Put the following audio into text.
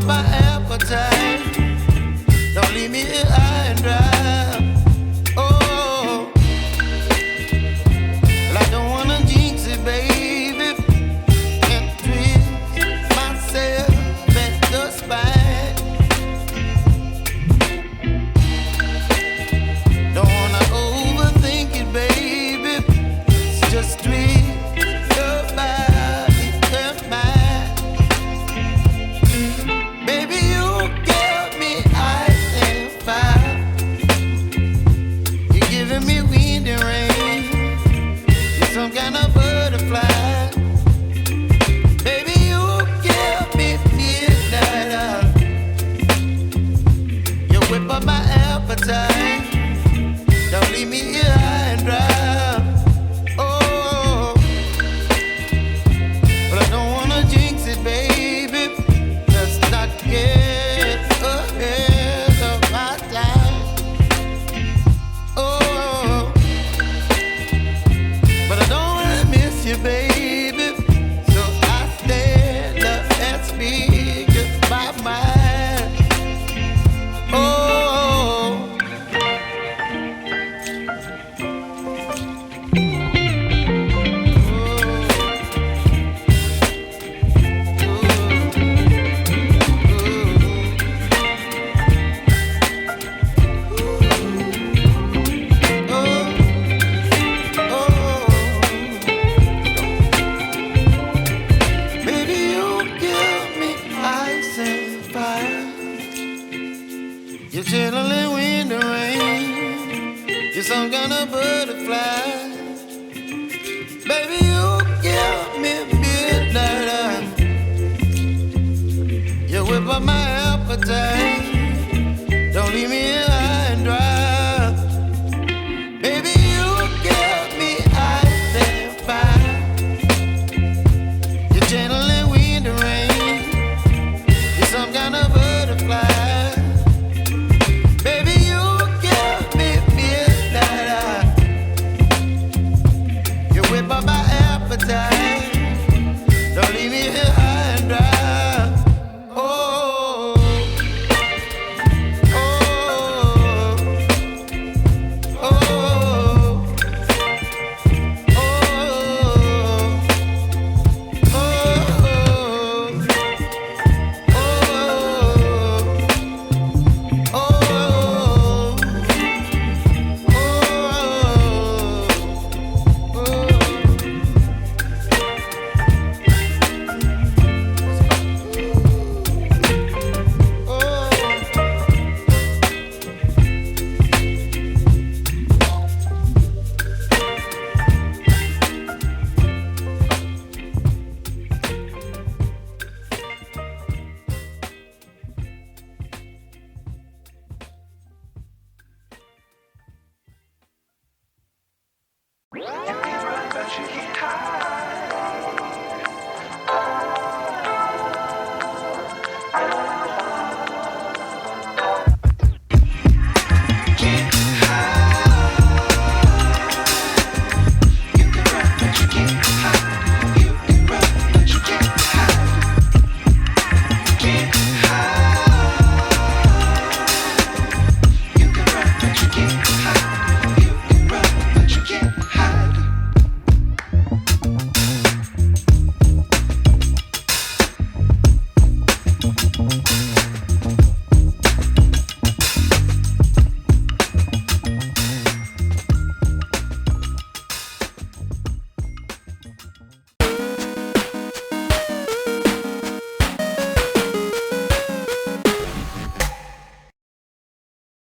up my appetite. Don't leave me here high and dry. Oh, well, I don't wanna jinx it, baby, and twist myself at the spine. Don't wanna overthink it, baby. It's just twist your body and mine. Baby, you give me ice and fire. You're giving me wind and rain. You're some kind of butterfly. Baby, you give me midnight oil. You whip up my appetite. Don't leave me here high and dry. Oh, but I don't wanna jinx it, baby. Let's not get ahead of my time. Oh, but I don't wanna miss you, baby. So I stand up and speak my mind. Oh. Baby, you give me ice and fire. You're chilling wind and rain. You're some kind of butterfly. Baby, you give me midnight oil. You whip up my appetite. Don't leave me here high and dry. Baby, you give me ice and fire. You're channeling wind and rain. You're some kind of butterfly. Baby, you give me midnight oil. You whip up my appetite. Don't leave me here high and dry. Oh, oh, oh, oh, If you run, but you get caught.